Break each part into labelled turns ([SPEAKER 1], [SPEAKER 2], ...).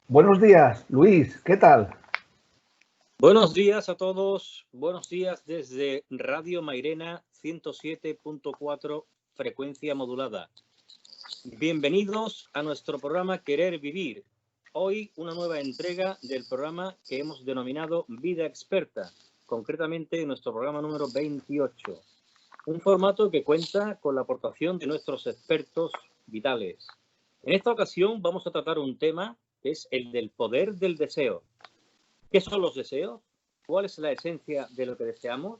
[SPEAKER 1] Buenos días, Luis, ¿qué tal?
[SPEAKER 2] Buenos días a todos, buenos días desde Radio Mairena 107.4 frecuencia modulada. Bienvenidos a nuestro programa Querer Vivir. Hoy una nueva entrega del programa que hemos denominado Vida Experta, concretamente nuestro programa número 28. Un formato que cuenta con la aportación de nuestros expertos vitales. En esta ocasión vamos a tratar un tema que es el del poder del deseo. ¿Qué son los deseos? ¿Cuál es la esencia de lo que deseamos?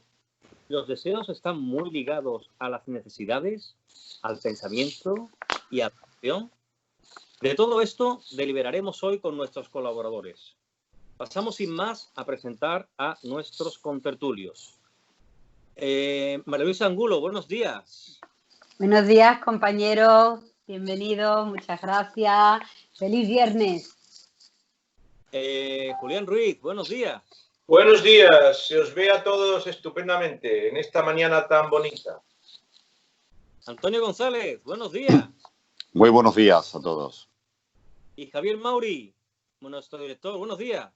[SPEAKER 2] Los deseos están muy ligados a las necesidades, al pensamiento y a la acción. De todo esto deliberaremos hoy con nuestros colaboradores. Pasamos sin más a presentar a nuestros contertulios. María Luisa Angulo, buenos días.
[SPEAKER 3] Buenos días, compañeros. Bienvenidos, muchas gracias. ¡Feliz viernes!
[SPEAKER 2] Julián Ruiz, buenos días.
[SPEAKER 4] Buenos días, se os ve a todos estupendamente en esta mañana tan bonita.
[SPEAKER 2] Antonio González, buenos días.
[SPEAKER 5] Muy buenos días a todos.
[SPEAKER 2] Y Javier Mauri, nuestro director, buenos días.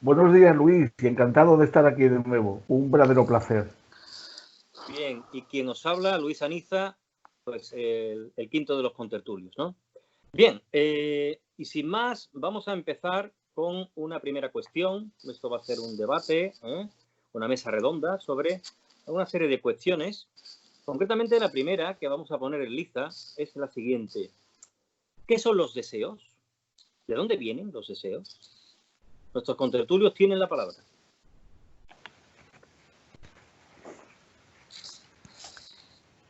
[SPEAKER 1] Buenos días, Luis, y encantado de estar aquí de nuevo. Un verdadero placer.
[SPEAKER 2] Bien, y quien os habla, Luis Aniza, pues el quinto de los contertulios, ¿no? Bien, y sin más, vamos a empezar con una primera cuestión. Esto va a ser un debate, una mesa redonda sobre una serie de cuestiones. Concretamente, la primera que vamos a poner en liza es la siguiente. ¿Qué son los deseos? ¿De dónde vienen los deseos? Nuestros contertulios tienen la palabra.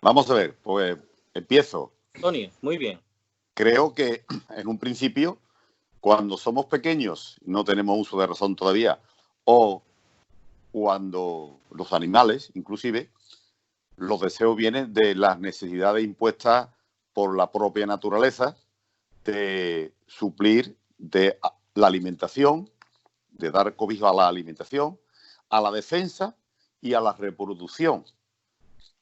[SPEAKER 5] Vamos a ver, pues empiezo.
[SPEAKER 2] Antonio, muy bien.
[SPEAKER 5] Creo que en un principio, cuando somos pequeños, no tenemos uso de razón todavía, o cuando los animales, inclusive, los deseos vienen de las necesidades impuestas por la propia naturaleza de suplir de la alimentación, de dar cobijo a la alimentación, a la defensa y a la reproducción.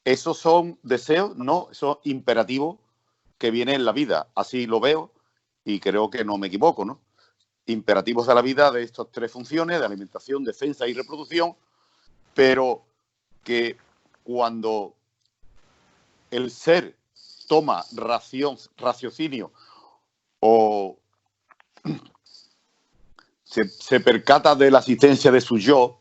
[SPEAKER 5] Esos son deseos, no, son imperativos que vienen en la vida. Así lo veo y creo que no me equivoco, ¿no? Imperativos de la vida de estas tres funciones, de alimentación, defensa y reproducción, pero que cuando el ser toma raciocinio o se percata de la existencia de su yo,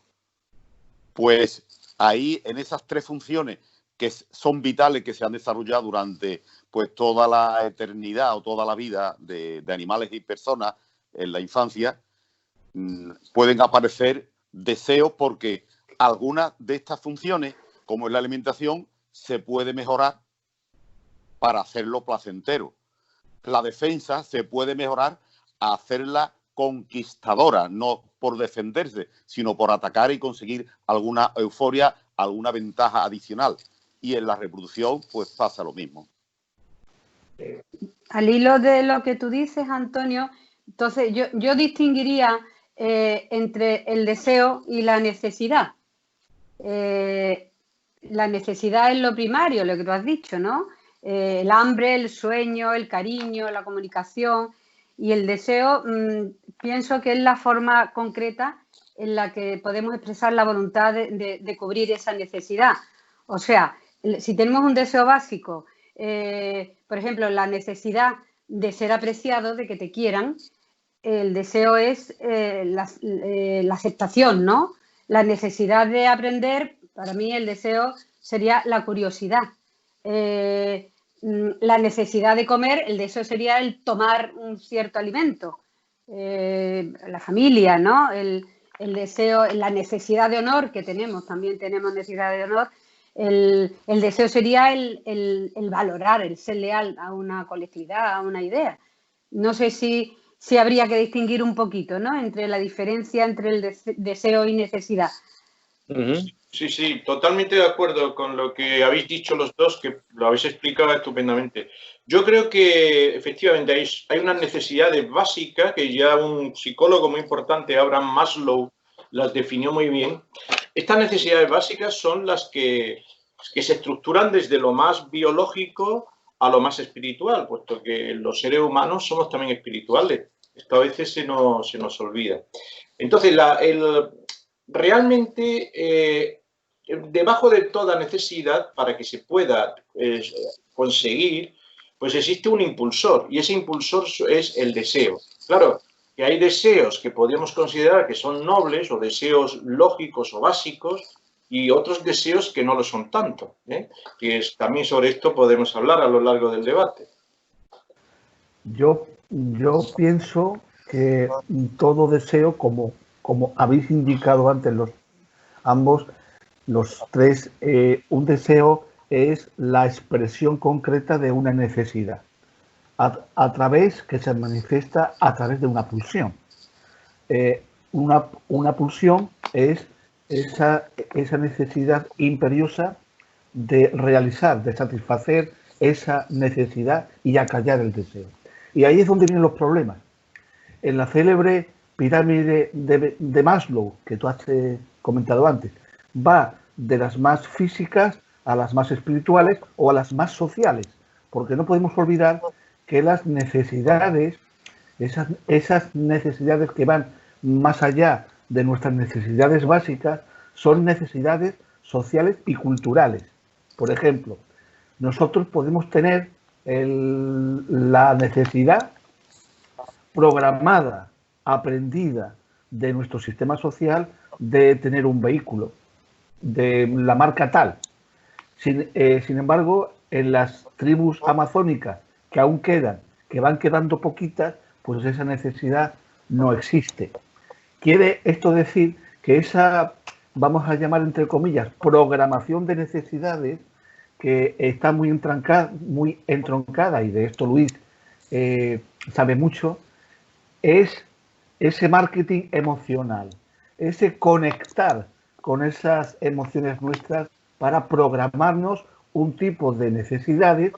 [SPEAKER 5] pues ahí en esas tres funciones que son vitales, que se han desarrollado durante pues toda la eternidad o toda la vida de animales y personas en la infancia, pueden aparecer deseos porque algunas de estas funciones, como es la alimentación, se puede mejorar para hacerlo placentero. La defensa se puede mejorar a hacerla conquistadora, no por defenderse, sino por atacar y conseguir alguna euforia, alguna ventaja adicional. Y en la reproducción, pues pasa lo mismo.
[SPEAKER 3] Al hilo de lo que tú dices, Antonio, entonces yo distinguiría entre el deseo y la necesidad. La necesidad es lo primario, lo que tú has dicho, ¿no? El hambre, el sueño, el cariño, la comunicación. Y el deseo, pienso que es la forma concreta en la que podemos expresar la voluntad de cubrir esa necesidad. O sea, si tenemos un deseo básico, por ejemplo, la necesidad de ser apreciado, de que te quieran, el deseo es la aceptación, ¿no? La necesidad de aprender, para mí el deseo sería la curiosidad. La necesidad de comer, el deseo sería el tomar un cierto alimento. La familia, ¿no? El deseo, la necesidad de honor que tenemos, también tenemos necesidad de honor. El deseo sería el valorar, el ser leal a una colectividad, a una idea. No sé si habría que distinguir un poquito, ¿no? Entre la diferencia entre el deseo y necesidad.
[SPEAKER 4] Sí, totalmente de acuerdo con lo que habéis dicho los dos, que lo habéis explicado estupendamente. Yo creo que efectivamente hay unas necesidades básicas que ya un psicólogo muy importante, Abraham Maslow, las definió muy bien. Estas necesidades básicas son las que se estructuran desde lo más biológico a lo más espiritual, puesto que los seres humanos somos también espirituales. Esto a veces se nos olvida. Entonces, realmente, debajo de toda necesidad, para que se pueda conseguir, pues existe un impulsor, y ese impulsor es el deseo. Claro, que hay deseos que podríamos considerar que son nobles o deseos lógicos o básicos, y otros deseos que no lo son tanto, ¿eh? También sobre esto podemos hablar a lo largo del debate.
[SPEAKER 1] Yo pienso que todo deseo, como habéis indicado antes ambos, los tres, un deseo es la expresión concreta de una necesidad, que se manifiesta a través de una pulsión. Una pulsión es esa necesidad imperiosa de realizar, de satisfacer esa necesidad y acallar el deseo. Y ahí es donde vienen los problemas. En la célebre pirámide de Maslow, que tú has comentado antes, va de las más físicas a las más espirituales o a las más sociales, porque no podemos olvidar que las necesidades, esas necesidades que van más allá de nuestras necesidades básicas, son necesidades sociales y culturales. Por ejemplo, nosotros podemos tener la necesidad programada, aprendida de nuestro sistema social de tener un vehículo de la marca tal. Sin embargo, en las tribus amazónicas que aún quedan, que van quedando poquitas, pues esa necesidad no existe. Quiere esto decir que esa, vamos a llamar entre comillas, programación de necesidades, que está muy entroncada, y de esto Luis sabe mucho, es ese marketing emocional, ese conectar con esas emociones nuestras para programarnos un tipo de necesidades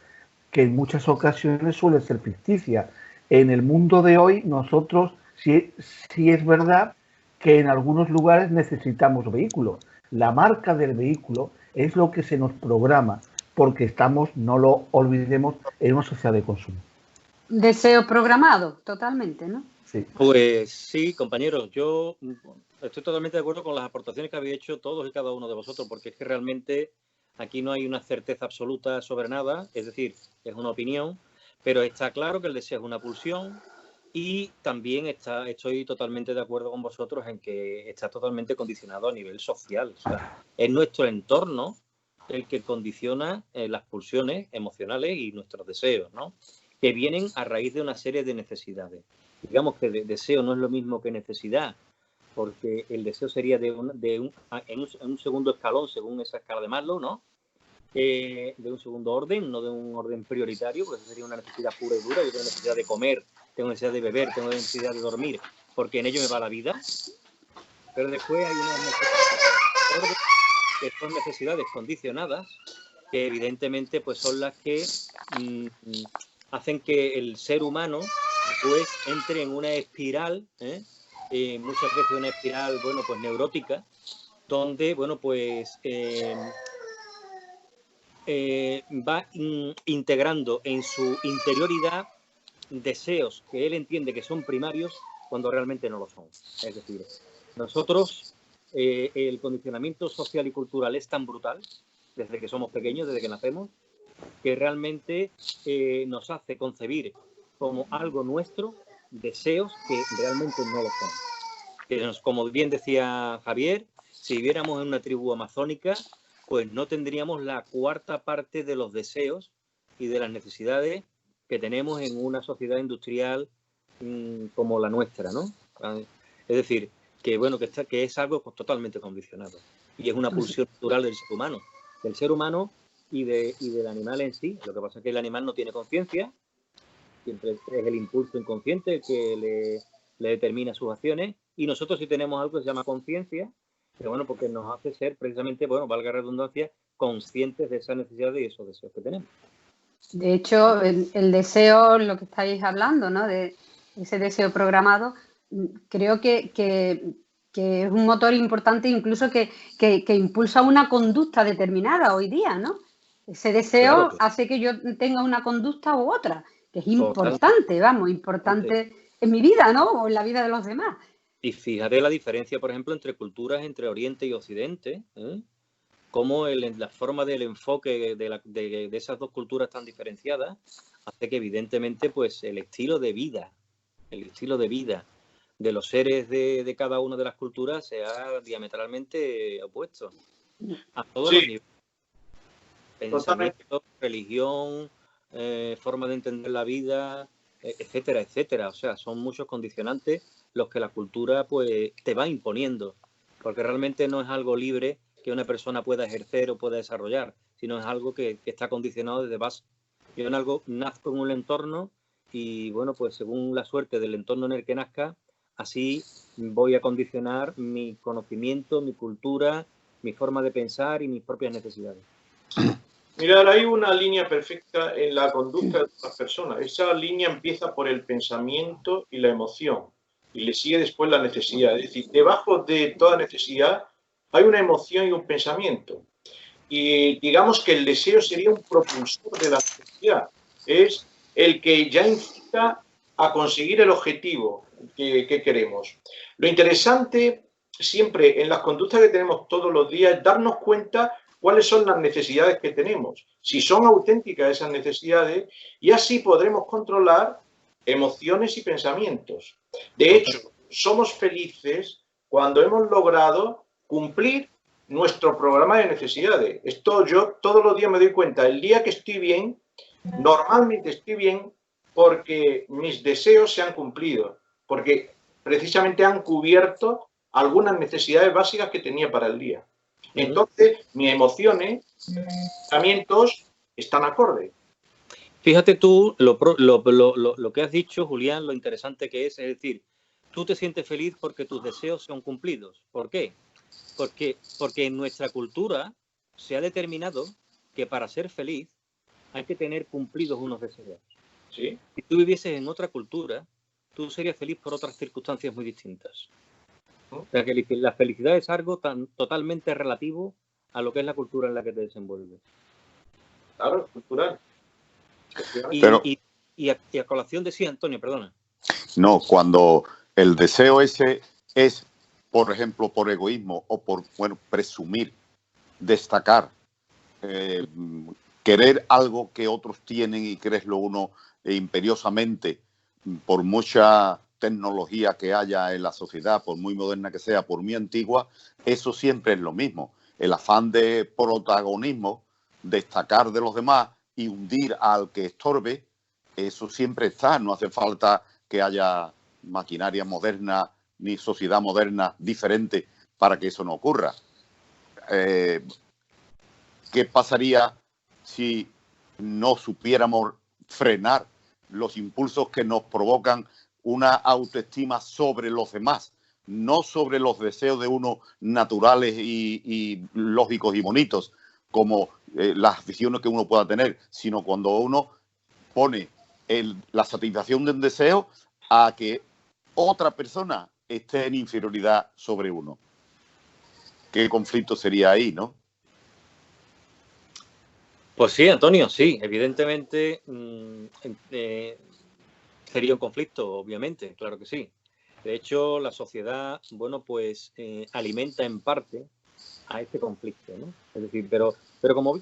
[SPEAKER 1] que en muchas ocasiones suele ser ficticia. En el mundo de hoy nosotros sí es verdad que en algunos lugares necesitamos vehículos. La marca del vehículo es lo que se nos programa, porque estamos, no lo olvidemos, en una sociedad de consumo.
[SPEAKER 3] Deseo programado, totalmente, ¿no?
[SPEAKER 1] Sí.
[SPEAKER 2] Pues sí, compañeros, yo estoy totalmente de acuerdo con las aportaciones que habéis hecho todos y cada uno de vosotros, porque es que realmente aquí no hay una certeza absoluta sobre nada, es decir, es una opinión, pero está claro que el deseo es una pulsión, y también estoy totalmente de acuerdo con vosotros en que está totalmente condicionado a nivel social. O sea, es nuestro entorno el que condiciona las pulsiones emocionales y nuestros deseos, ¿no? Que vienen a raíz de una serie de necesidades. Digamos que deseo no es lo mismo que necesidad, porque el deseo sería en un segundo escalón, según esa escala de Maslow, ¿no? De un segundo orden, no de un orden prioritario, porque eso sería una necesidad pura y dura. Yo tengo necesidad de comer, tengo necesidad de beber, tengo necesidad de dormir, porque en ello me va la vida. Pero después hay unas necesidades que son necesidades condicionadas, que evidentemente pues son las que hacen que el ser humano pues entre en una espiral, muchas veces una espiral, bueno, pues neurótica, donde, bueno, pues va integrando en su interioridad deseos que él entiende que son primarios cuando realmente no lo son. Es decir, nosotros, el condicionamiento social y cultural es tan brutal, desde que somos pequeños, desde que nacemos, que realmente nos hace concebir como algo nuestro deseos que realmente no lo son. Como bien decía Javier, si viviéramos en una tribu amazónica, pues no tendríamos la cuarta parte de los deseos y de las necesidades que tenemos en una sociedad industrial como la nuestra, ¿no? Es decir, que bueno, que es algo pues, totalmente condicionado, y es una pulsión natural del ser humano y del animal en sí. Lo que pasa es que el animal no tiene conciencia, siempre es el impulso inconsciente el que le determina sus acciones, y nosotros sí tenemos algo que se llama conciencia, que bueno, porque nos hace ser precisamente, bueno, valga la redundancia, conscientes de esas necesidades y esos deseos que tenemos.
[SPEAKER 3] De hecho, el deseo, lo que estáis hablando, ¿no? De ese deseo programado, creo que es un motor importante, incluso que impulsa una conducta determinada hoy día, ¿no? Ese deseo hace que yo tenga una conducta u otra, que es importante, vamos, importante en mi vida, ¿no? O en la vida de los demás.
[SPEAKER 2] Y fíjate la diferencia, por ejemplo, entre culturas, entre Oriente y Occidente, ¿eh? Cómo la forma del enfoque de esas dos culturas tan diferenciadas hace que, evidentemente, pues el estilo de vida de los seres de cada una de las culturas sea diametralmente opuesto a todos los niveles. Pensamiento, religión, forma de entender la vida, etcétera, etcétera. O sea, son muchos condicionantes los que la cultura pues te va imponiendo, porque realmente no es algo libre que una persona pueda ejercer o pueda desarrollar, sino es algo que está condicionado desde base. Yo en algo nazco en un entorno y, bueno, pues según la suerte del entorno en el que nazca, así voy a condicionar mi conocimiento, mi cultura, mi forma de pensar y mis propias necesidades.
[SPEAKER 4] Mirad, hay una línea perfecta en la conducta de las personas. Esa línea empieza por el pensamiento y la emoción, y le sigue después la necesidad. Es decir, debajo de toda necesidad hay una emoción y un pensamiento. Y digamos que el deseo sería un propulsor de la necesidad. Es el que ya incita a conseguir el objetivo que queremos. Lo interesante siempre en las conductas que tenemos todos los días es darnos cuenta cuáles son las necesidades que tenemos, si son auténticas esas necesidades, y así podremos controlar emociones y pensamientos. De hecho, somos felices cuando hemos logrado cumplir nuestro programa de necesidades. Esto yo todos los días me doy cuenta. El día que estoy bien, normalmente estoy bien porque mis deseos se han cumplido, porque precisamente han cubierto algunas necesidades básicas que tenía para el día. Entonces, mis emociones, pensamientos están acordes.
[SPEAKER 2] Fíjate tú lo que has dicho, Julián, lo interesante que es decir, tú te sientes feliz porque tus deseos son cumplidos. ¿Por qué? Porque en nuestra cultura se ha determinado que para ser feliz hay que tener cumplidos unos deseos.
[SPEAKER 4] ¿Sí?
[SPEAKER 2] Si tú vivieses en otra cultura, tú serías feliz por otras circunstancias muy distintas. O sea, que la felicidad es algo totalmente relativo a lo que es la cultura en la que te desenvuelves.
[SPEAKER 4] Claro, cultural.
[SPEAKER 2] Y a colación decía Antonio, perdona.
[SPEAKER 5] No, cuando el deseo ese es, por ejemplo, por egoísmo o por, bueno, presumir, destacar, querer algo que otros tienen y quererlo uno imperiosamente, por mucha tecnología que haya en la sociedad, por muy moderna que sea, por muy antigua, eso siempre es lo mismo. El afán de protagonismo, destacar de los demás y hundir al que estorbe, eso siempre está. No hace falta que haya maquinaria moderna ni sociedad moderna diferente para que eso no ocurra. ¿Qué pasaría si no supiéramos frenar los impulsos que nos provocan una autoestima sobre los demás, no sobre los deseos de uno naturales y lógicos y bonitos, como las aficiones que uno pueda tener, sino cuando uno pone la satisfacción de un deseo a que otra persona esté en inferioridad sobre uno? ¿Qué conflicto sería ahí, no?
[SPEAKER 2] Pues sí, Antonio, sí, evidentemente sería un conflicto, obviamente, claro que sí. De hecho, la sociedad, bueno, pues alimenta en parte a este conflicto, ¿no? Es decir, pero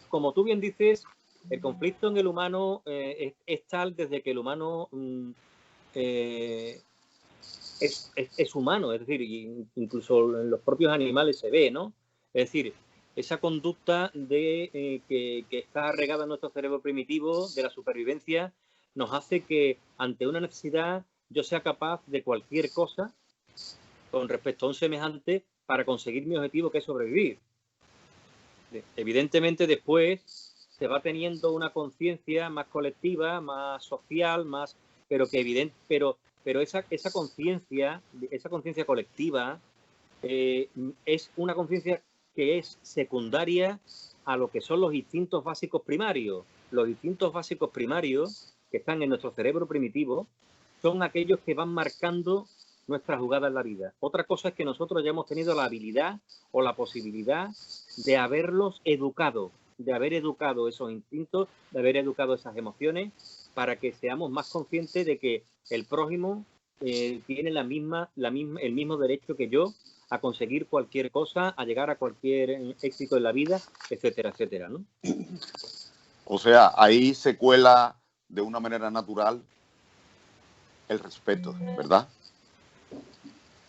[SPEAKER 2] como tú bien dices, el conflicto en el humano es tal desde que el humano es humano, es decir, incluso en los propios animales se ve, ¿no? Es decir, esa conducta que está regada en nuestro cerebro primitivo de la supervivencia nos hace que ante una necesidad yo sea capaz de cualquier cosa con respecto a un semejante para conseguir mi objetivo, que es sobrevivir. Evidentemente después se va teniendo una conciencia más colectiva, más social, más, pero esa conciencia colectiva es una conciencia que es secundaria a lo que son los instintos básicos primarios. Los instintos básicos primarios que están en nuestro cerebro primitivo son aquellos que van marcando nuestra jugada en la vida. Otra cosa es que nosotros ya hemos tenido la habilidad o la posibilidad de haberlos educado, de haber educado esos instintos, de haber educado esas emociones, para que seamos más conscientes de que el prójimo tiene el mismo derecho que yo a conseguir cualquier cosa, a llegar a cualquier éxito en la vida, etcétera, etcétera, ¿no?
[SPEAKER 5] O sea, ahí se cuela de una manera natural el respeto, ¿verdad?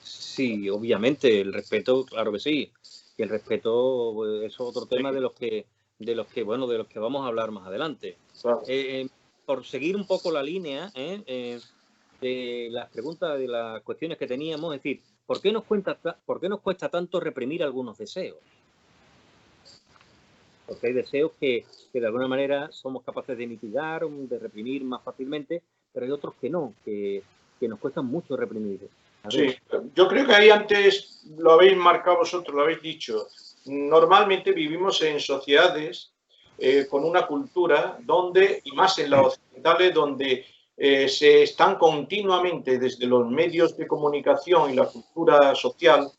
[SPEAKER 2] Sí, obviamente, el respeto, claro que sí. Y el respeto es otro tema de los que vamos a hablar más adelante.
[SPEAKER 4] Claro.
[SPEAKER 2] Por seguir un poco la línea de las preguntas, de las cuestiones que teníamos, es decir, ¿por qué nos cuesta tanto reprimir algunos deseos? Porque hay deseos que de alguna manera somos capaces de mitigar, de reprimir más fácilmente, pero hay otros que no, que nos cuestan mucho reprimir.
[SPEAKER 4] Sí, yo creo que ahí antes lo habéis marcado vosotros, lo habéis dicho. Normalmente vivimos en sociedades con una cultura donde, y más en las occidentales, donde se están continuamente desde los medios de comunicación y la cultura social,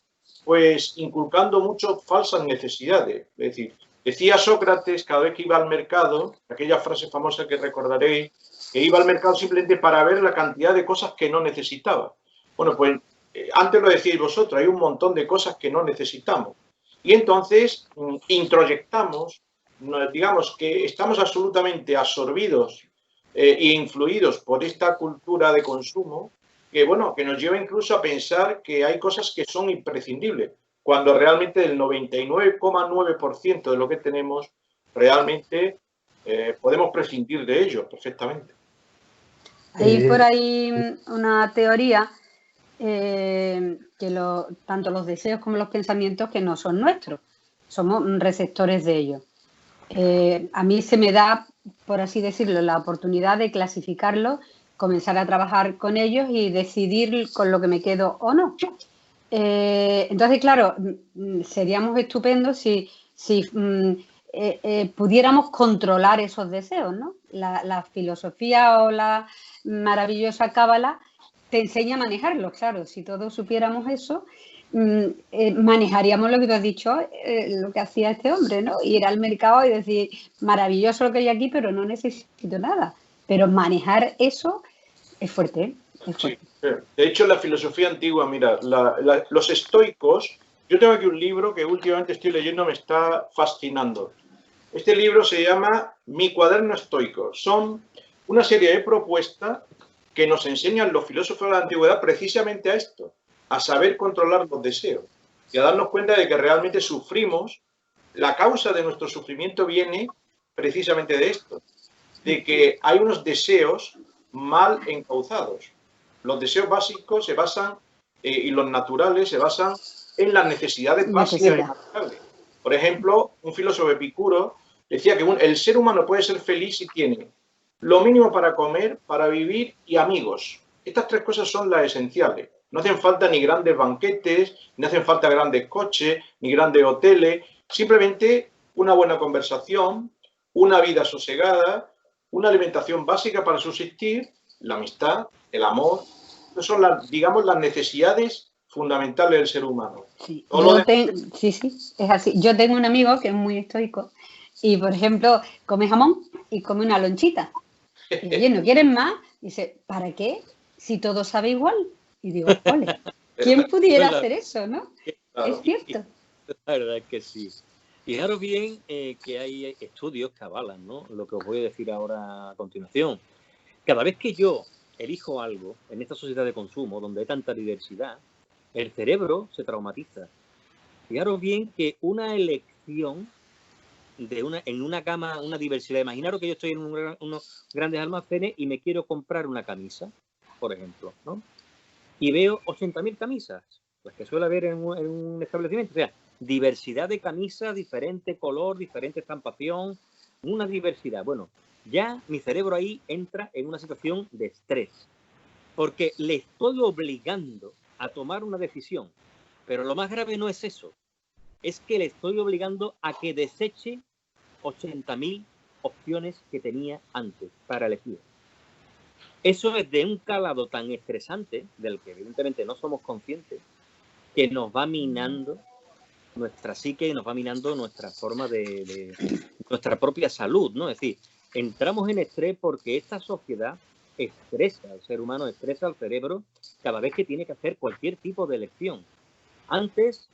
[SPEAKER 4] pues inculcando mucho falsas necesidades. Es decir, decía Sócrates cada vez que iba al mercado, aquella frase famosa que recordaréis, que iba al mercado simplemente para ver la cantidad de cosas que no necesitaba. Bueno, pues antes lo decíais vosotros, hay un montón de cosas que no necesitamos. Y entonces introyectamos, digamos que estamos absolutamente absorbidos e influidos por esta cultura de consumo que, bueno, que nos lleva incluso a pensar que hay cosas que son imprescindibles, cuando realmente el 99,9% de lo que tenemos realmente podemos prescindir de ello perfectamente.
[SPEAKER 3] Hay por ahí una teoría que tanto los deseos como los pensamientos que no son nuestros, somos receptores de ellos. A mí se me da, por así decirlo, la oportunidad de clasificarlos, comenzar a trabajar con ellos y decidir con lo que me quedo o no. Entonces, claro, seríamos estupendos si pudiéramos controlar esos deseos, ¿no? La filosofía o la maravillosa cábala te enseña a manejarlos, claro. Si todos supiéramos eso, manejaríamos lo que tú has dicho, lo que hacía este hombre, ¿no? Ir al mercado y decir, maravilloso lo que hay aquí, pero no necesito nada. Pero manejar eso es fuerte, ¿eh? Es fuerte.
[SPEAKER 4] Sí. De hecho, la filosofía antigua, mira, los estoicos, yo tengo aquí un libro que últimamente estoy leyendo, me está fascinando. Este libro se llama Mi cuaderno estoico. Son una serie de propuestas que nos enseñan los filósofos de la antigüedad precisamente a esto, a saber controlar los deseos y a darnos cuenta de que realmente sufrimos. La causa de nuestro sufrimiento viene precisamente de esto, de que hay unos deseos mal encauzados. Los deseos básicos se basan, y los naturales se basan en las necesidades básicas y naturales. Por ejemplo, un filósofo Epicuro decía que el ser humano puede ser feliz si tiene lo mínimo para comer, para vivir y amigos. Estas tres cosas son las esenciales. No hacen falta ni grandes banquetes, ni hacen falta grandes coches, ni grandes hoteles. Simplemente una buena conversación, una vida sosegada, una alimentación básica para subsistir, la amistad, el amor. Esas son digamos, las necesidades fundamentales del ser humano.
[SPEAKER 3] Sí, sí, es así. Yo tengo un amigo que es muy estoico y, por ejemplo, come jamón y come una lonchita. Y oye, ¿no quieren más? Dice, ¿para qué? Si todo sabe igual. Y digo, ole, ¿quién pudiera hacer eso, no? Claro. Es cierto.
[SPEAKER 2] La verdad es que sí. Fijaros bien que hay estudios que avalan, ¿no? Lo que os voy a decir ahora a continuación. Cada vez que yo elijo algo en esta sociedad de consumo, donde hay tanta diversidad, el cerebro se traumatiza. Fijaros bien que una elección en una gama, una diversidad. Imaginaros que yo estoy en unos grandes almacenes y me quiero comprar una camisa, por ejemplo, ¿no? Y veo 80.000 camisas, las que suele haber en un establecimiento. O sea, diversidad de camisas, diferente color, diferente estampación, una diversidad. Bueno, ya mi cerebro ahí entra en una situación de estrés, porque le estoy obligando a tomar una decisión. Pero lo más grave no es eso, es que le estoy obligando a que deseche 80.000 opciones que tenía antes para elegir. Eso es de un calado tan estresante, del que evidentemente no somos conscientes, que nos va minando nuestra psique y nos va minando nuestra forma de nuestra propia salud, ¿no? Es decir, entramos en estrés porque esta sociedad estresa, el ser humano estresa al cerebro cada vez que tiene que hacer cualquier tipo de elección. Antes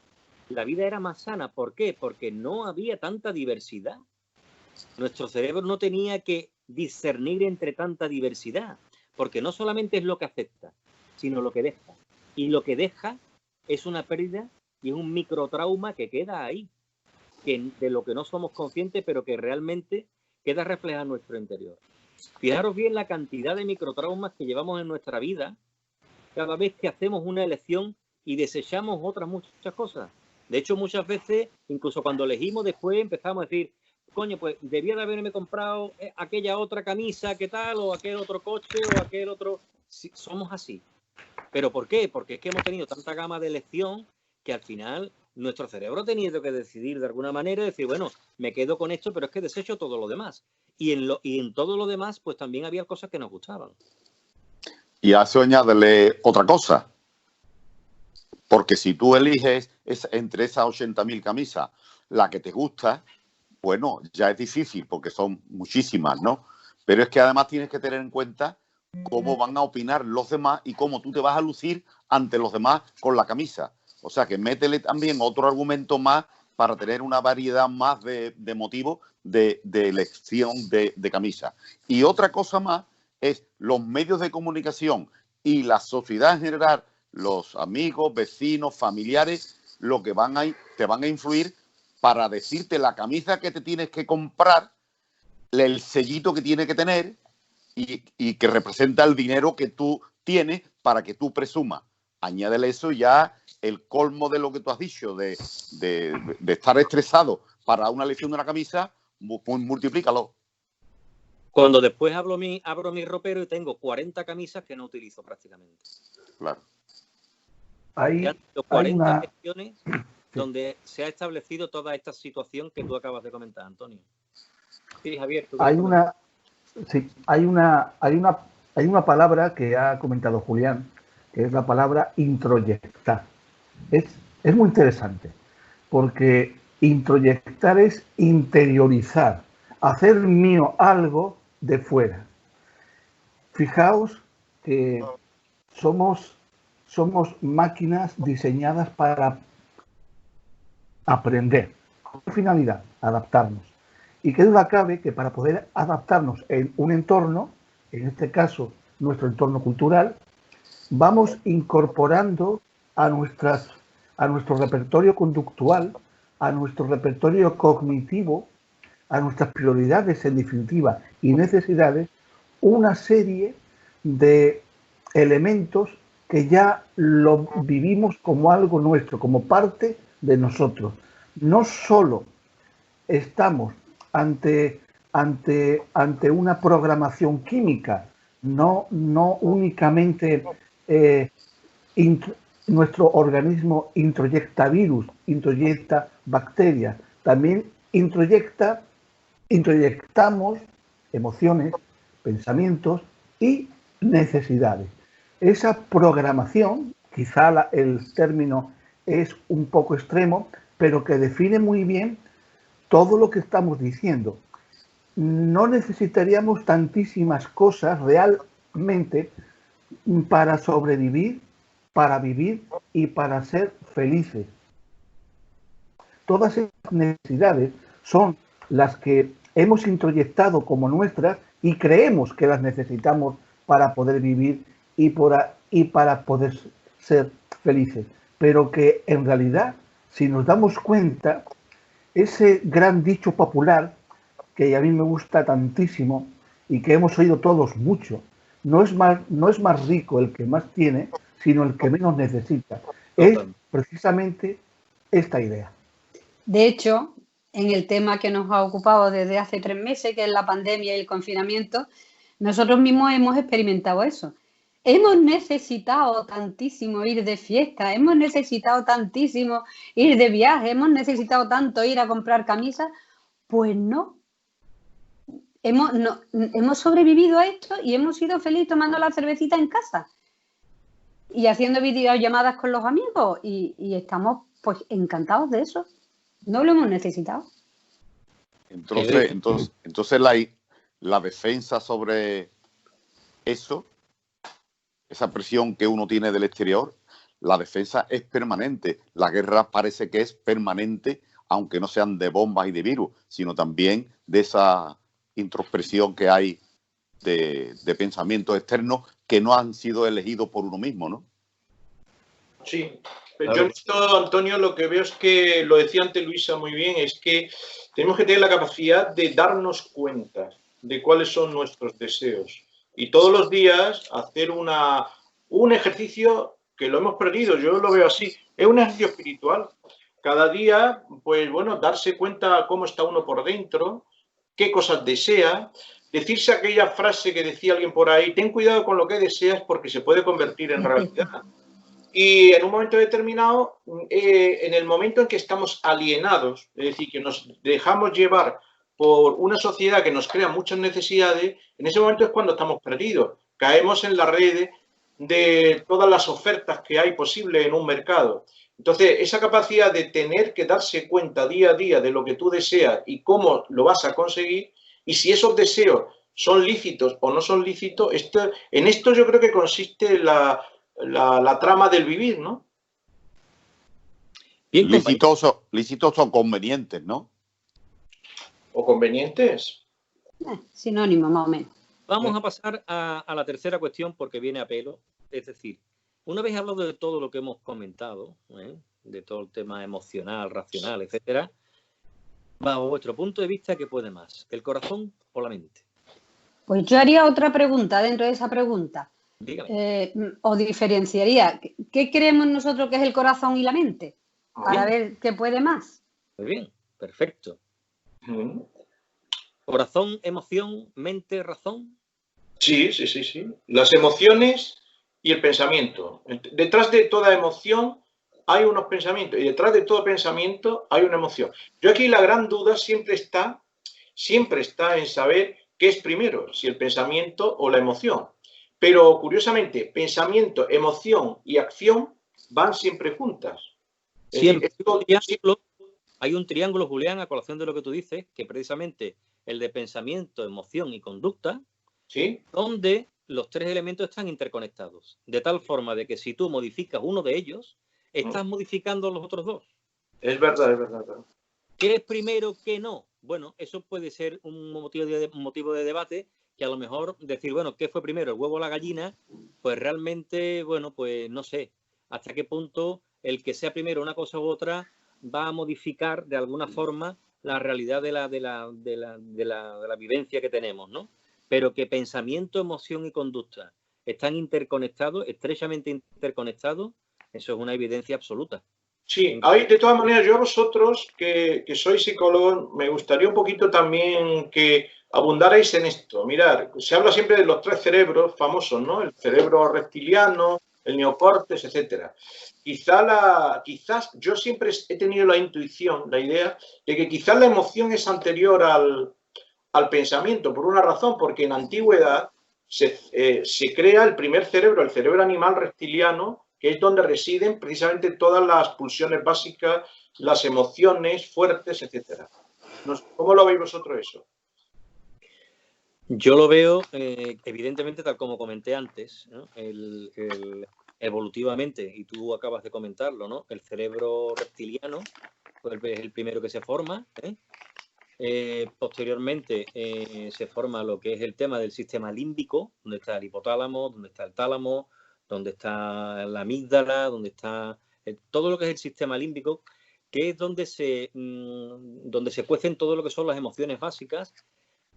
[SPEAKER 2] la vida era más sana. ¿Por qué? Porque no había tanta diversidad. Nuestro cerebro no tenía que discernir entre tanta diversidad, porque no solamente es lo que acepta, sino lo que deja. Y lo que deja es una pérdida y es un microtrauma que queda ahí, de lo que no somos conscientes, pero que realmente queda reflejado en nuestro interior. Fijaros bien la cantidad de microtraumas que llevamos en nuestra vida cada vez que hacemos una elección y desechamos otras muchas cosas. De hecho, muchas veces, incluso cuando elegimos, después empezamos a decir, coño, pues debía de haberme comprado aquella otra camisa, ¿qué tal? O aquel otro coche, o aquel otro... Sí, somos así. ¿Pero por qué? Porque es que hemos tenido tanta gama de elección que al final nuestro cerebro ha tenido que decidir de alguna manera y decir, bueno, me quedo con esto, pero es que desecho todo lo demás. Y en todo lo demás, pues también había cosas que nos gustaban.
[SPEAKER 5] Y a eso añádele otra cosa. Porque si tú eliges entre esas 80.000 camisas la que te gusta, bueno, ya es difícil porque son muchísimas, ¿no? Pero es que además tienes que tener en cuenta cómo van a opinar los demás y cómo tú te vas a lucir ante los demás con la camisa. O sea, que métele también otro argumento más para tener una variedad más de motivos de elección de camisa. Y otra cosa más es los medios de comunicación y la sociedad en general, los amigos, vecinos, familiares, lo que te van a influir para decirte la camisa que te tienes que comprar, el sellito que tiene que tener y que representa el dinero que tú tienes para que tú presumas. Añádele eso ya el colmo de lo que tú has dicho, de estar estresado para una elección de una camisa, multiplícalo.
[SPEAKER 2] Cuando después abro mi ropero y tengo 40 camisas que no utilizo prácticamente.
[SPEAKER 5] Claro.
[SPEAKER 1] Hay
[SPEAKER 2] 40 elecciones donde se ha establecido toda esta situación que tú acabas de comentar, Antonio. Sí, Javier.
[SPEAKER 1] Hay una palabra que ha comentado Julián, que es la palabra introyectar. Es muy interesante, porque introyectar es interiorizar, hacer mío algo de fuera. Fijaos que somos máquinas diseñadas para aprender. ¿Con qué finalidad? Adaptarnos. Y qué duda cabe que para poder adaptarnos en un entorno, en este caso nuestro entorno cultural, vamos incorporando a nuestro repertorio conductual, a nuestro repertorio cognitivo, a nuestras prioridades en definitiva y necesidades, una serie de elementos que ya lo vivimos como algo nuestro, como parte de nosotros. No solo estamos ante una programación química, no únicamente nuestro organismo introyecta virus, introyecta bacterias, también introyectamos emociones, pensamientos y necesidades. Esa programación, quizá el término es un poco extremo, pero que define muy bien todo lo que estamos diciendo. No necesitaríamos tantísimas cosas realmente para sobrevivir, para vivir y para ser felices. Todas esas necesidades son las que hemos introyectado como nuestras y creemos que las necesitamos para poder vivir y para poder ser felices. Pero que en realidad, si nos damos cuenta, ese gran dicho popular, que a mí me gusta tantísimo y que hemos oído todos mucho, no es más rico el que más tiene, sino el que menos necesita. Es precisamente esta idea.
[SPEAKER 3] De hecho, en el tema que nos ha ocupado desde hace 3 meses, que es la pandemia y el confinamiento, nosotros mismos hemos experimentado eso. Hemos necesitado tantísimo ir de fiesta, hemos necesitado tantísimo ir de viaje, hemos necesitado tanto ir a comprar camisas. Pues no. Hemos sobrevivido a esto y hemos sido felices tomando la cervecita en casa y haciendo videollamadas con los amigos y estamos pues encantados de eso. No lo hemos necesitado.
[SPEAKER 5] Entonces la defensa sobre esa presión que uno tiene del exterior, la defensa es permanente. La guerra parece que es permanente, aunque no sean de bombas y de virus, sino también de esa introspección que hay de pensamientos externos que no han sido elegidos por uno mismo, ¿no?
[SPEAKER 4] Sí, pero yo en esto, Antonio, lo que veo es que, lo decía antes Luisa muy bien, es que tenemos que tener la capacidad de darnos cuenta de cuáles son nuestros deseos. Y todos los días hacer un ejercicio que lo hemos perdido, yo lo veo así, es un ejercicio espiritual. Cada día, pues bueno, darse cuenta cómo está uno por dentro, qué cosas desea, decirse aquella frase que decía alguien por ahí, ten cuidado con lo que deseas porque se puede convertir en realidad. Y en un momento determinado, en el momento en que estamos alienados, es decir, que nos dejamos llevar por una sociedad que nos crea muchas necesidades, en ese momento es cuando estamos perdidos. Caemos en la red de todas las ofertas que hay posibles en un mercado. Entonces, esa capacidad de tener que darse cuenta día a día de lo que tú deseas y cómo lo vas a conseguir, y si esos deseos son lícitos o no son lícitos, en esto yo creo que consiste la trama del vivir, ¿no?
[SPEAKER 5] Bien, lícitos o convenientes, ¿no?
[SPEAKER 4] ¿O convenientes?
[SPEAKER 3] Sinónimo, más o menos.
[SPEAKER 2] Vamos a pasar a la tercera cuestión porque viene a pelo. Es decir, una vez hablado de todo lo que hemos comentado, de todo el tema emocional, racional, etcétera, bajo vuestro punto de vista, ¿qué puede más? ¿El corazón o la mente?
[SPEAKER 3] Pues yo haría otra pregunta dentro de esa pregunta. O diferenciaría, ¿qué creemos nosotros que es el corazón y la mente? Para ver qué puede más.
[SPEAKER 2] Muy bien, perfecto. ¿Corazón, emoción, mente, razón?
[SPEAKER 4] Sí. Las emociones y el pensamiento. Detrás de toda emoción hay unos pensamientos y detrás de todo pensamiento hay una emoción. Yo aquí la gran duda siempre está en saber qué es primero, si el pensamiento o la emoción. Pero, curiosamente, pensamiento, emoción y acción van siempre juntas.
[SPEAKER 2] Siempre. Hay un triángulo, Julián, a colación de lo que tú dices, que precisamente el de pensamiento, emoción y conducta,
[SPEAKER 4] ¿sí?
[SPEAKER 2] Donde los tres elementos están interconectados. De tal forma de que si tú modificas uno de ellos, estás modificando los otros dos.
[SPEAKER 4] Es verdad.
[SPEAKER 2] ¿Qué es primero, qué no? Bueno, eso puede ser un motivo de debate, que a lo mejor decir, bueno, ¿qué fue primero, el huevo o la gallina? Pues realmente, bueno, pues no sé hasta qué punto el que sea primero una cosa u otra va a modificar de alguna forma la realidad de la vivencia que tenemos, ¿no? Pero que pensamiento, emoción y conducta están interconectados, estrechamente interconectados, eso es una evidencia absoluta.
[SPEAKER 4] Sí, hay, de todas maneras, yo a vosotros, que sois psicólogos, me gustaría un poquito también que abundarais en esto. Mirad, se habla siempre de los tres cerebros famosos, ¿no? El cerebro reptiliano, el neocórtex, etcétera. Quizás yo siempre he tenido la intuición, la idea, de que quizás la emoción es anterior al pensamiento, por una razón, porque en la antigüedad se crea el primer cerebro, el cerebro animal reptiliano, que es donde residen precisamente todas las pulsiones básicas, las emociones fuertes, etcétera. ¿Cómo lo veis vosotros eso?
[SPEAKER 2] Yo lo veo, evidentemente, tal como comenté antes, ¿no? Evolutivamente, y tú acabas de comentarlo, ¿no? El cerebro reptiliano pues, es el primero que se forma, posteriormente se forma lo que es el tema del sistema límbico, donde está el hipotálamo, donde está el tálamo, donde está la amígdala, donde está todo lo que es el sistema límbico, que es donde se cuecen todo lo que son las emociones básicas.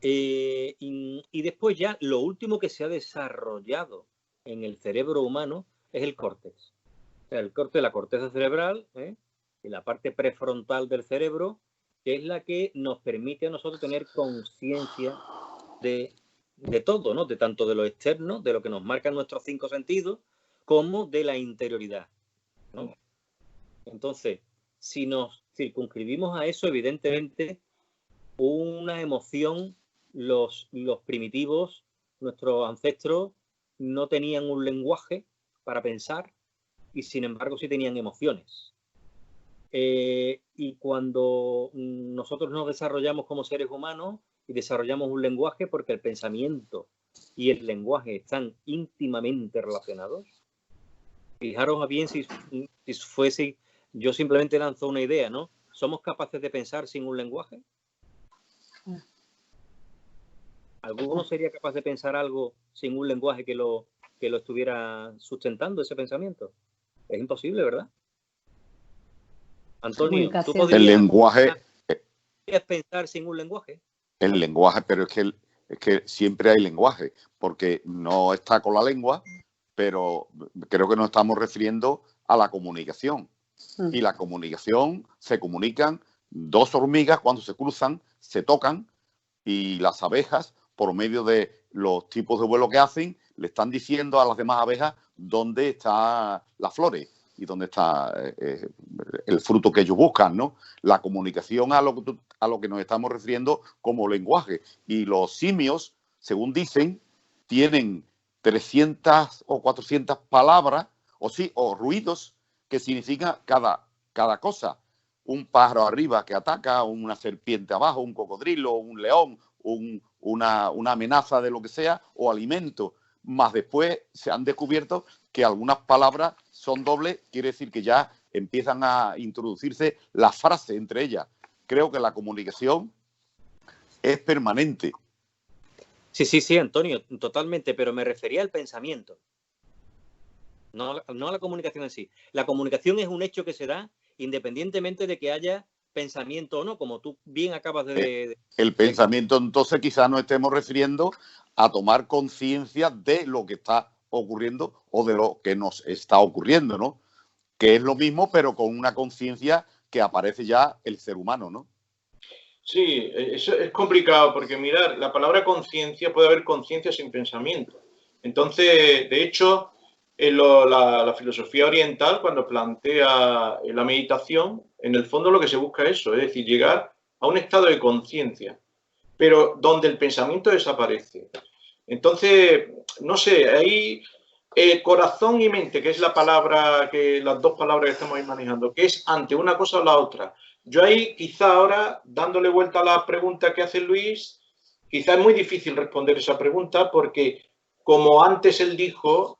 [SPEAKER 2] Y después ya lo último que se ha desarrollado en el cerebro humano es el córtex. O sea, la corteza cerebral y la parte prefrontal del cerebro, que es la que nos permite a nosotros tener conciencia de todo, ¿no? De tanto de lo externo, de lo que nos marcan nuestros 5 sentidos, como de la interioridad, ¿no? Entonces, si nos circunscribimos a eso, evidentemente, una emoción, los primitivos, nuestros ancestros, no tenían un lenguaje para pensar y, sin embargo, sí tenían emociones. Y cuando nosotros nos desarrollamos como seres humanos y desarrollamos un lenguaje, porque el pensamiento y el lenguaje están íntimamente relacionados? Fijaros bien si fuese, yo simplemente lanzo una idea, ¿no? ¿Somos capaces de pensar sin un lenguaje? ¿Alguno sería capaz de pensar algo sin un lenguaje que lo estuviera sustentando, ese pensamiento? Es imposible, ¿verdad? Antonio, ¿tú podrías pensar sin un lenguaje?
[SPEAKER 5] El lenguaje, pero es que siempre hay lenguaje, porque no está con la lengua, pero creo que nos estamos refiriendo a la comunicación. Y la comunicación, se comunican dos hormigas cuando se cruzan, se tocan, y las abejas, por medio de los tipos de vuelo que hacen, le están diciendo a las demás abejas dónde están las flores y dónde está el fruto que ellos buscan, ¿no? La comunicación a lo que nos estamos refiriendo como lenguaje. Y los simios, según dicen, tienen 300 o 400 palabras o ruidos que significan cada cosa. Un pájaro arriba que ataca, una serpiente abajo, un cocodrilo, un león, una amenaza de lo que sea, o alimento. Más después se han descubierto que algunas palabras son dobles, quiere decir que ya empiezan a introducirse las frases entre ellas. Creo que la comunicación es permanente.
[SPEAKER 2] Sí, Antonio, totalmente, pero me refería al pensamiento, no a la comunicación en sí. La comunicación es un hecho que se da independientemente de que haya pensamiento o no, como tú bien acabas de...
[SPEAKER 5] El pensamiento, entonces, quizás nos estemos refiriendo a tomar conciencia de lo que está ocurriendo o de lo que nos está ocurriendo, ¿no? Que es lo mismo, pero con una conciencia que aparece ya el ser humano, ¿no?
[SPEAKER 4] Sí, eso es complicado porque, mirar, la palabra conciencia, puede haber conciencia sin pensamiento. Entonces, de hecho, la filosofía oriental, cuando plantea la meditación, en el fondo lo que se busca es eso, es decir, llegar a un estado de conciencia, pero donde el pensamiento desaparece. Entonces, no sé, ahí corazón y mente, que es la palabra, las dos palabras que estamos ahí manejando, que es ante una cosa o la otra. Yo ahí, quizá ahora, dándole vuelta a la pregunta que hace Luis, quizá es muy difícil responder esa pregunta porque, como antes él dijo,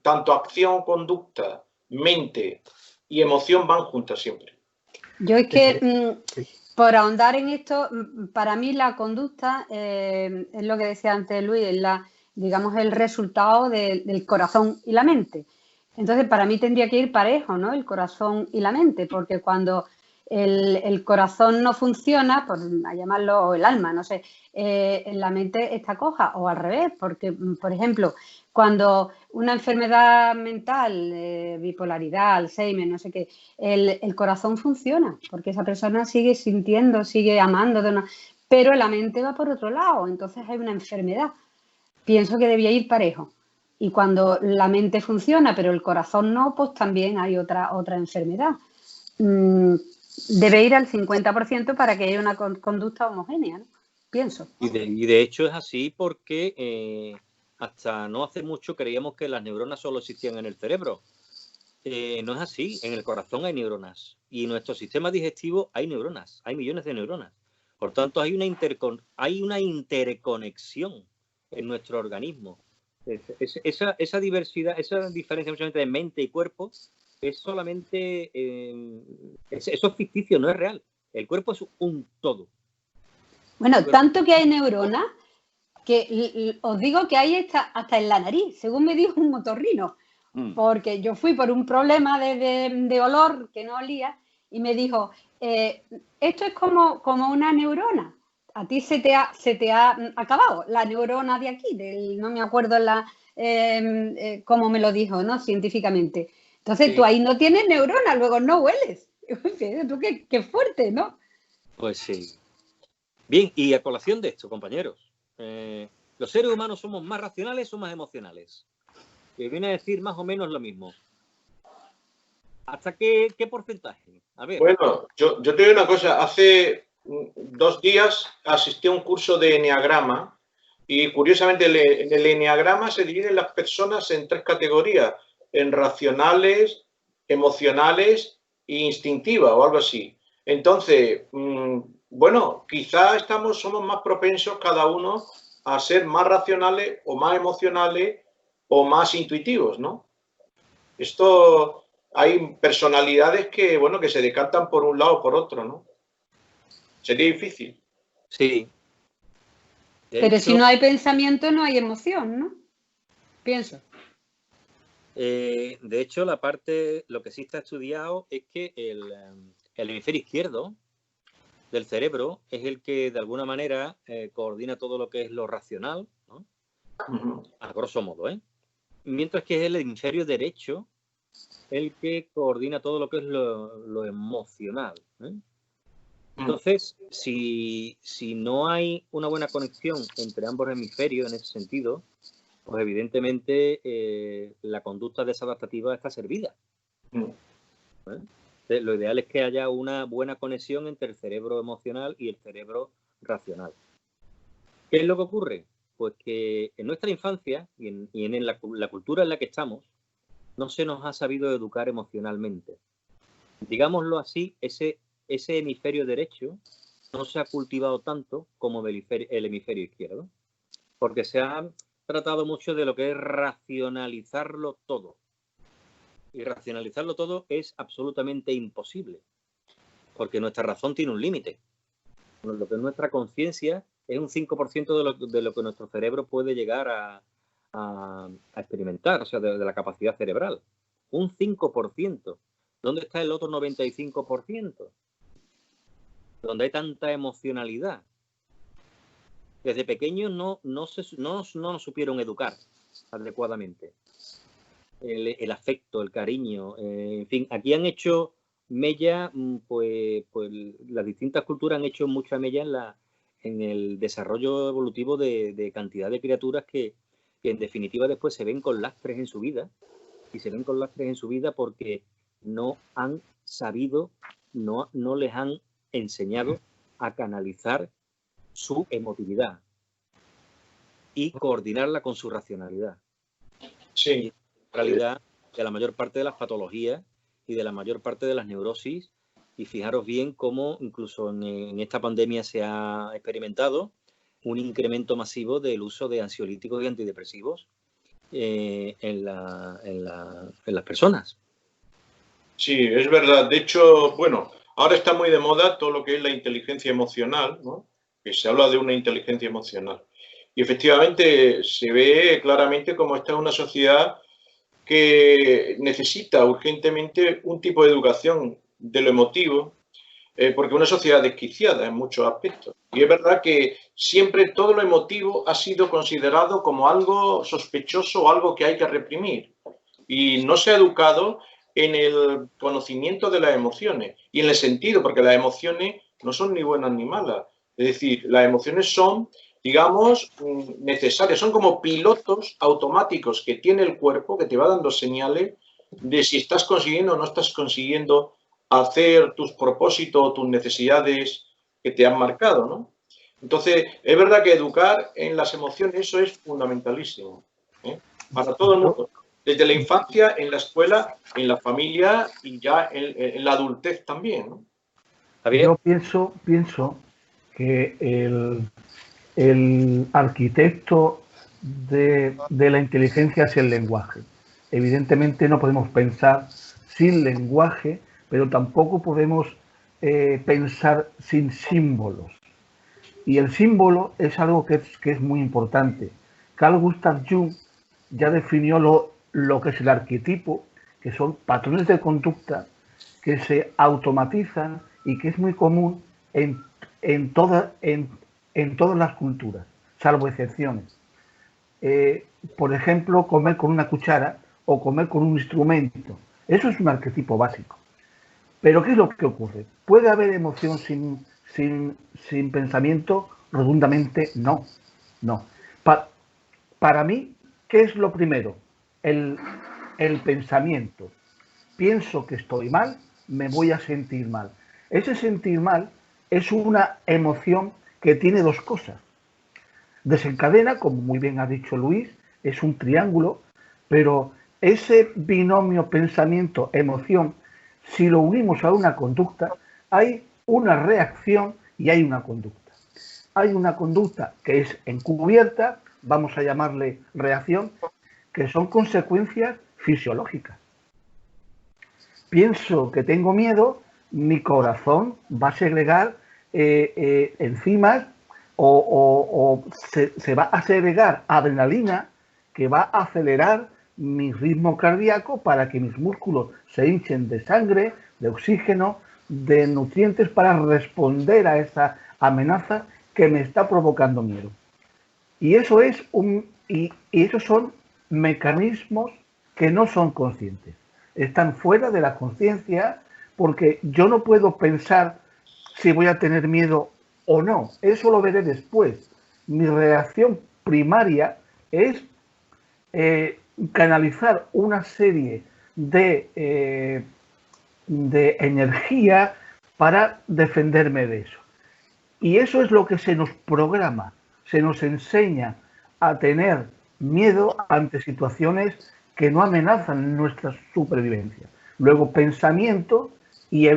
[SPEAKER 4] tanto acción, conducta, mente y emoción van juntas siempre.
[SPEAKER 3] Yo es que, por ahondar en esto, para mí la conducta, es lo que decía antes Luis, es digamos, el resultado del corazón y la mente. Entonces, para mí tendría que ir parejo, ¿no? El corazón y la mente, porque cuando el corazón no funciona, por llamarlo, o el alma, no sé, la mente está coja, o al revés, porque, por ejemplo, cuando una enfermedad mental, bipolaridad, Alzheimer, no sé qué, el corazón funciona, porque esa persona sigue sintiendo, sigue amando, pero la mente va por otro lado, entonces hay una enfermedad. Pienso que debía ir parejo. Y cuando la mente funciona, pero el corazón no, pues también hay otra enfermedad. Debe ir al 50% para que haya una conducta homogénea, ¿no? Pienso.
[SPEAKER 2] Y de hecho es así porque hasta no hace mucho creíamos que las neuronas solo existían en el cerebro. No es así. En el corazón hay neuronas. Y en nuestro sistema digestivo hay neuronas. Hay millones de neuronas. Por tanto, hay una interconexión en nuestro organismo. Esa diversidad, esa diferencia de mente y cuerpo es solamente... eso es ficticio, no es real. El cuerpo es un todo.
[SPEAKER 3] Bueno, tanto que hay neuronas que os digo que hay hasta en la nariz, según me dijo un otorrino. Porque yo fui por un problema de olor que no olía y me dijo, esto es como una neurona. A ti se te ha acabado la neurona de aquí, no me acuerdo cómo me lo dijo, ¿no? Científicamente. Entonces, sí. Tú ahí no tienes neurona, luego no hueles. Tú qué fuerte, ¿no?
[SPEAKER 2] Pues sí. Bien, y a colación de esto, compañeros, ¿los seres humanos somos más racionales o más emocionales? Que viene a decir más o menos lo mismo. ¿Hasta qué porcentaje? A ver.
[SPEAKER 4] Bueno, yo te digo una cosa. Hace 2 días asistí a un curso de eneagrama y, curiosamente, en el eneagrama se dividen las personas en 3 categorías: en racionales, emocionales e instintivas o algo así. Entonces, bueno, quizá somos más propensos cada uno a ser más racionales o más emocionales o más intuitivos, ¿no? Esto, hay personalidades que, bueno, que se decantan por un lado o por otro, ¿no? Sería difícil.
[SPEAKER 2] Sí.
[SPEAKER 3] Pero si no hay pensamiento, no hay emoción, ¿no? Pienso.
[SPEAKER 2] De hecho, lo que sí está estudiado es que el hemisferio izquierdo del cerebro es el que de alguna manera coordina todo lo que es lo racional, ¿no? A grosso modo, ¿eh? Mientras que es el hemisferio derecho el que coordina todo lo que es lo emocional, ¿eh? Entonces, si no hay una buena conexión entre ambos hemisferios en ese sentido, pues evidentemente la conducta desadaptativa está servida. Lo ideal es que haya una buena conexión entre el cerebro emocional y el cerebro racional. ¿Qué es lo que ocurre? Pues que en nuestra infancia y en la cultura en la que estamos, no se nos ha sabido educar emocionalmente. Digámoslo así, ese hemisferio derecho no se ha cultivado tanto como el hemisferio izquierdo, porque se ha tratado mucho de lo que es racionalizarlo todo. Y racionalizarlo todo es absolutamente imposible, porque nuestra razón tiene un límite. Lo que es nuestra conciencia es un 5% de lo que nuestro cerebro puede llegar a experimentar, o sea, de la capacidad cerebral. Un 5%. ¿Dónde está el otro 95%? Donde hay tanta emocionalidad. Desde pequeños no nos supieron educar adecuadamente. El afecto, el cariño, en fin, aquí han hecho mella, pues las distintas culturas han hecho mucha mella en el desarrollo evolutivo de cantidad de criaturas que en definitiva después se ven con lastres en su vida, y se ven con lastres en su vida porque no han sabido, no les han enseñado a canalizar su emotividad y coordinarla con su racionalidad.
[SPEAKER 4] Sí.
[SPEAKER 2] Y en realidad, de la mayor parte de las patologías y de la mayor parte de las neurosis, y fijaros bien cómo incluso en esta pandemia se ha experimentado un incremento masivo del uso de ansiolíticos y antidepresivos en las personas.
[SPEAKER 4] Sí, es verdad. De hecho, bueno, ahora está muy de moda todo lo que es la inteligencia emocional, ¿no? Que se habla de una inteligencia emocional. Y efectivamente se ve claramente cómo esta es una sociedad que necesita urgentemente un tipo de educación de lo emotivo, porque es una sociedad desquiciada en muchos aspectos. Y es verdad que siempre todo lo emotivo ha sido considerado como algo sospechoso o algo que hay que reprimir. Y no se ha educado en el conocimiento de las emociones y en el sentido, porque las emociones no son ni buenas ni malas. Es decir, las emociones son, digamos, necesarias, son como pilotos automáticos que tiene el cuerpo, que te va dando señales de si estás consiguiendo o no estás consiguiendo hacer tus propósitos o tus necesidades que te han marcado, ¿no? Entonces, es verdad que educar en las emociones, eso es fundamentalísimo, ¿eh? Para todo el mundo. Desde la infancia, en la escuela, en la familia y ya en la adultez también, ¿no?
[SPEAKER 1] Yo pienso que el arquitecto de la inteligencia es el lenguaje. Evidentemente no podemos pensar sin lenguaje, pero tampoco podemos pensar sin símbolos. Y el símbolo es algo que es muy importante. Carl Gustav Jung ya definió lo que es el arquetipo, que son patrones de conducta que se automatizan y que es muy común en todas las culturas, salvo excepciones. Por ejemplo, comer con una cuchara o comer con un instrumento. Eso es un arquetipo básico. Pero ¿qué es lo que ocurre? ¿Puede haber emoción sin pensamiento? Rotundamente no. Para mí, ¿qué es lo primero? El pensamiento. Pienso que estoy mal, me voy a sentir mal. Ese sentir mal es una emoción que tiene dos cosas. Desencadena, como muy bien ha dicho Luis, es un triángulo, pero ese binomio pensamiento-emoción, si lo unimos a una conducta, hay una reacción y hay una conducta. hay una conducta que es encubierta, vamos a llamarle reacción, que son consecuencias fisiológicas. Pienso que tengo miedo, mi corazón va a segregar enzimas o se va a segregar adrenalina que va a acelerar mi ritmo cardíaco para que mis músculos se hinchen de sangre, de oxígeno, de nutrientes para responder a esa amenaza que me está provocando miedo. Y eso es y esos son mecanismos que no son conscientes. Están fuera de la conciencia porque yo no puedo pensar si voy a tener miedo o no. Eso lo veré después. Mi reacción primaria es canalizar una serie de energía para defenderme de eso. Y eso es lo que se nos programa, se nos enseña a tener miedo ante situaciones que no amenazan nuestra supervivencia. Luego pensamiento y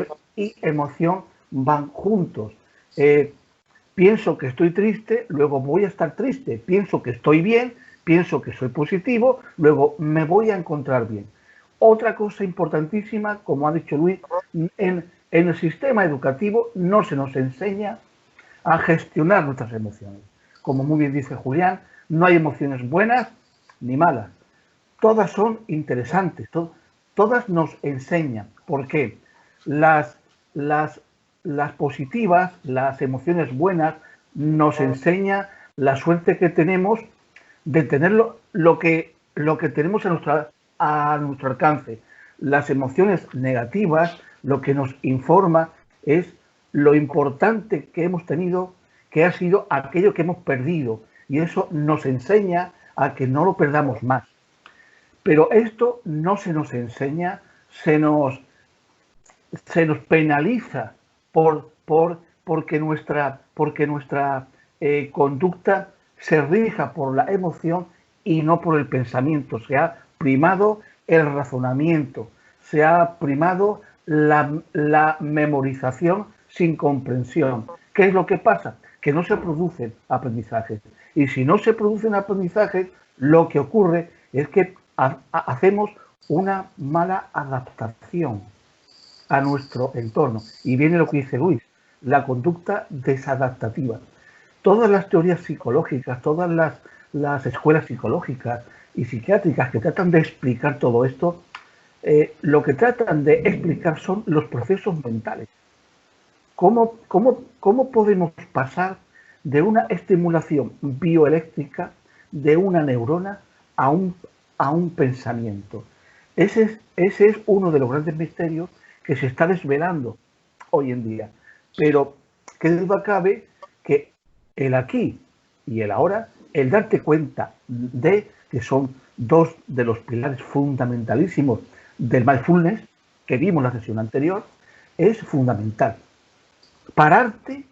[SPEAKER 1] emoción van juntos. Pienso que estoy triste, luego voy a estar triste. Pienso que estoy bien, pienso que soy positivo, luego me voy a encontrar bien. Otra cosa importantísima, como ha dicho Luis, en el sistema educativo no se nos enseña a gestionar nuestras emociones. Como muy bien dice Julián, no hay emociones buenas ni malas. Todas son interesantes, todas nos enseñan. ¿Por qué? Las positivas, las emociones buenas, nos enseña la suerte que tenemos de tener lo que tenemos a nuestro alcance. Las emociones negativas, lo que nos informa es lo importante que hemos tenido, que ha sido aquello que hemos perdido. Y eso nos enseña a que no lo perdamos más. Pero esto no se nos enseña, se nos penaliza porque nuestra conducta se rija por la emoción y no por el pensamiento. Se ha primado el razonamiento, se ha primado la memorización sin comprensión. ¿Qué es lo que pasa? Que no se producen aprendizajes. Y si no se producen aprendizajes, lo que ocurre es que hacemos una mala adaptación a nuestro entorno. Y viene lo que dice Luis, la conducta desadaptativa. Todas las teorías psicológicas, todas las escuelas psicológicas y psiquiátricas que tratan de explicar todo esto, lo que tratan de explicar son los procesos mentales. ¿Cómo podemos pasar de una estimulación bioeléctrica de una neurona a un pensamiento? Ese es uno de los grandes misterios que se está desvelando hoy en día. Pero qué duda cabe que el aquí y el ahora, el darte cuenta de que son dos de los pilares fundamentalísimos del mindfulness que vimos en la sesión anterior, es fundamental. Pararte,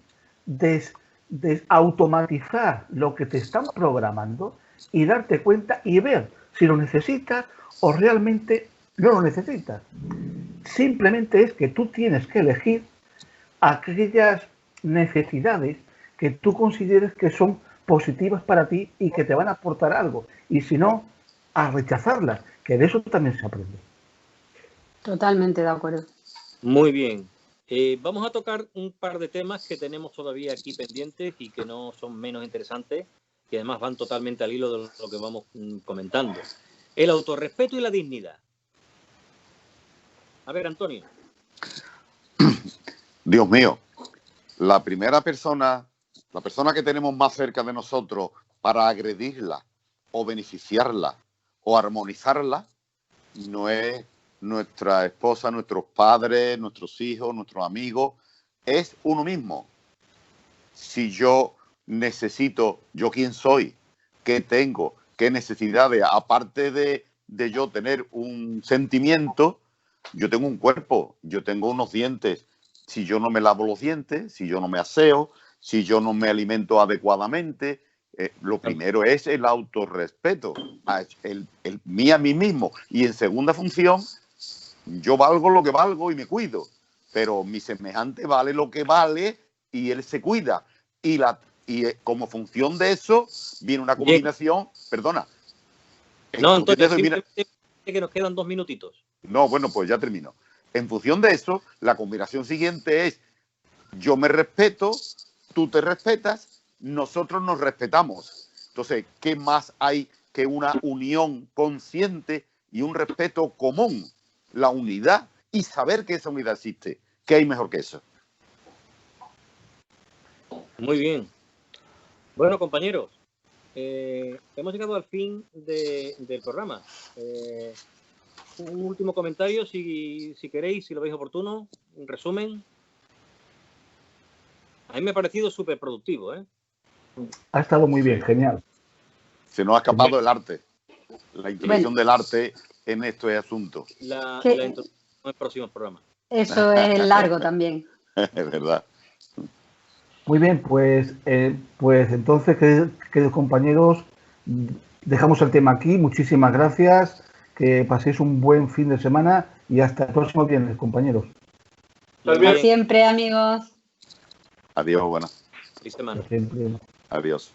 [SPEAKER 1] desautomatizar lo que te están programando y darte cuenta y ver si lo necesitas o realmente no lo necesitas. Simplemente es que tú tienes que elegir aquellas necesidades que tú consideres que son positivas para ti y que te van a aportar algo. Y si no, a rechazarlas, que de eso también se aprende.
[SPEAKER 3] Totalmente de acuerdo.
[SPEAKER 2] Muy bien. Vamos a tocar un par de temas que tenemos todavía aquí pendientes y que no son menos interesantes, que además van totalmente al hilo de lo que vamos comentando. El autorrespeto y la dignidad. A ver, Antonio.
[SPEAKER 5] Dios mío, la persona que tenemos más cerca de nosotros para agredirla o beneficiarla o armonizarla no es nuestra esposa, nuestros padres, nuestros hijos, nuestros amigos, es uno mismo. Si yo necesito, yo quién soy, qué tengo, qué necesidades, aparte de yo tener un sentimiento, yo tengo un cuerpo, yo tengo unos dientes. Si yo no me lavo los dientes, si yo no me aseo, si yo no me alimento adecuadamente, lo primero es el autorrespeto, el mí a mí mismo. Y en segunda función, yo valgo lo que valgo y me cuido, pero mi semejante vale lo que vale y él se cuida. Y Y como función de eso viene una combinación, perdona.
[SPEAKER 2] No, Antonio, simplemente que nos quedan 2 minutitos.
[SPEAKER 5] No, bueno, pues ya termino. En función de eso, la combinación siguiente es: yo me respeto, tú te respetas, nosotros nos respetamos. Entonces, ¿qué más hay que una unión consciente y un respeto común? La unidad y saber que esa unidad existe. ¿Qué hay mejor que eso?
[SPEAKER 2] Muy bien. Bueno, compañeros, hemos llegado al fin del programa. Un último comentario, si queréis, si lo veis oportuno, un resumen. A mí me ha parecido súper productivo, ¿eh?
[SPEAKER 1] Ha estado muy bien, genial.
[SPEAKER 5] Se nos ha escapado el arte, la introducción del arte en este asunto.
[SPEAKER 2] La introducción en próximos programas.
[SPEAKER 3] Eso es largo también.
[SPEAKER 5] Es verdad.
[SPEAKER 1] Muy bien, pues entonces, queridos compañeros, dejamos el tema aquí. Muchísimas gracias. Que paséis un buen fin de semana y hasta el próximo viernes, compañeros.
[SPEAKER 3] Hasta siempre, amigos.
[SPEAKER 5] Adiós, buenas.
[SPEAKER 2] Feliz semana.
[SPEAKER 1] Siempre.
[SPEAKER 5] Adiós.